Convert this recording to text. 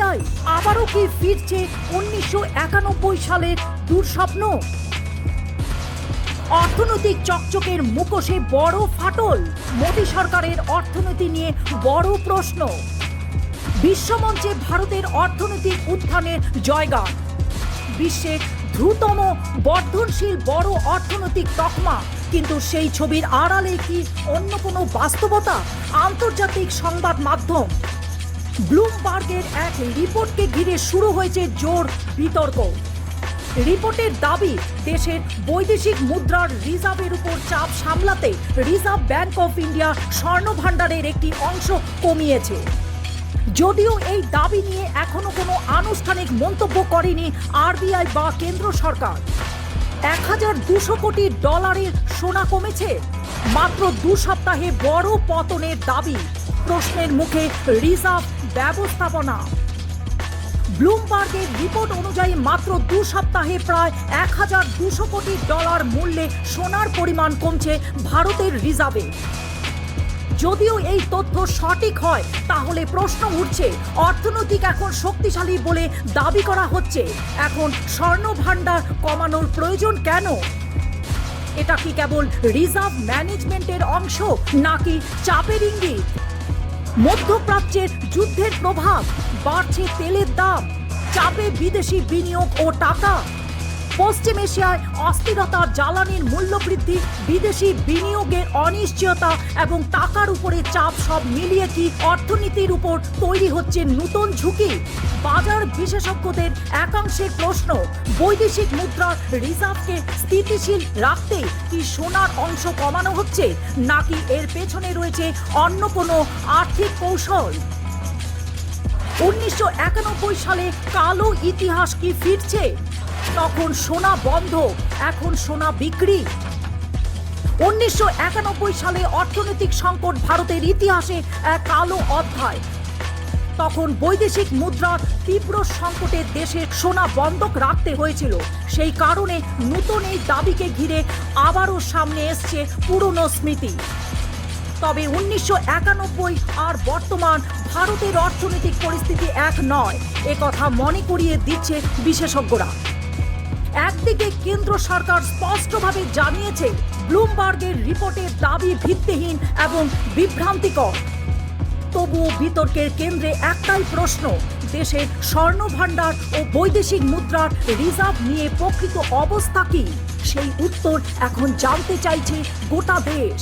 RBI আবারও কি ফিরছে 1991 সালের দুঃস্বপ্ন? অর্থনৈতিক চকচকের মুখোশে বড় ফাটল, মোদী সরকারের অর্থনীতি নিয়ে বড় প্রশ্ন। বিশ্বমঞ্চে ভারতের অর্থনৈতিক উত্থানের জয়গান, বিশ্বের দ্রুততম বর্ধনশীল বড় অর্থনৈতিক তকমা। কিন্তু সেই ছবির আড়ালে কি অন্য কোনো বাস্তবতা? আন্তর্জাতিক সংবাদ মাধ্যম ব্লুমবার্গের এক রিপোর্টকে ঘিরে শুরু হয়েছে জোর বিতর্ক। রিপোর্টের দাবি, দেশের বৈদেশিক মুদ্রার রিজার্ভের উপর চাপ সামলাতে রিজার্ভ ব্যাংক অফ ইন্ডিয়া স্বর্ণ ভাণ্ডারের একটি অংশ কমিয়েছে। যদিও এই দাবি নিয়ে এখনো কোনো আনুষ্ঠানিক মন্তব্য করেনি আরবিআই বা কেন্দ্র সরকার। 1200 কোটি ডলারের সোনা কমেছে মাত্র 2 সপ্তাহে, বড় পতনের দাবি। প্রশ্নের মুখে রিজার্ভ ব্যবস্থাপনা। ব্লুমবার্গের রিপোর্ট অনুযায়ী মাত্র 2 সপ্তাহে প্রায় 1200 কোটি ডলার মূল্যে সোনার পরিমাণ কমছে ভারতের রিজার্ভে। যদিও এই তথ্য সঠিক হয়, তাহলে প্রশ্ন উঠছে, অর্থনৈতিক এখন শক্তিশালী বলে দাবি করা হচ্ছে, এখন স্বর্ণ ভাণ্ডার কমানোর প্রয়োজন কেন? এটা কি কেবল রিজার্ভ ম্যানেজমেন্টের অংশ, নাকি চাপের ইঙ্গিত? মধ্যপ্রাচ্যের যুদ্ধের প্রভাব, বাড়ছে তেলের দাম, চাপে বিদেশি বিনিয়োগ ও টাকা। পশ্চিম এশিয়ায় অস্থিরতা, জ্বালানির মূল্য বৃদ্ধি, বিদেশি বিনিয়োগের অনিশ্চয়তা এবং টাকার উপরে চাপ, সব মিলিয়ে কি অর্থনীতির উপর তৈরি হচ্ছে নতুন ঝুঁকি? বাজার বিশেষজ্ঞদের একাংশের প্রশ্ন, বৈদেশিক মুদ্রার রিজার্ভকে স্থিতিশীল রাখতে কি সোনার অংশ কমানো হচ্ছে, নাকি এর পেছনে রয়েছে অন্য কোনো আর্থিক কৌশল? 1991 সালে কালো ইতিহাস কি ফিরছে? তখন সোনা বন্ধ, এখন সোনা বিক্রি। 1991 সালে অর্থনৈতিক সংকট ভারতের ইতিহাসে এক কালো অধ্যায়। তখন বৈদেশিক মুদ্রার তীব্র সংকটে দেশের সোনা বন্ধক রাখতে হয়েছিল। সেই কারণে নতুন এই দাবিকে ঘিরে আবারও সামনে এসছে পুরনো স্মৃতি। তবে 1991 আর বর্তমান ভারতের অর্থনৈতিক পরিস্থিতি এক নয়, একথা মনে করিয়ে দিচ্ছে বিশেষজ্ঞরা। একদিকে কেন্দ্র সরকার স্পষ্টভাবে জানিয়েছে ব্লুমবার্গের রিপোর্টের দাবি ভিত্তিহীন এবং বিভ্রান্তিকর। তবুও বিতর্কের কেন্দ্রে একটাই প্রশ্ন, দেশের স্বর্ণ ভাণ্ডার ও বৈদেশিক মুদ্রার রিজার্ভ নিয়ে প্রকৃত অবস্থা কি? সেই উত্তর এখন জানতে চাইছে গোটা দেশ।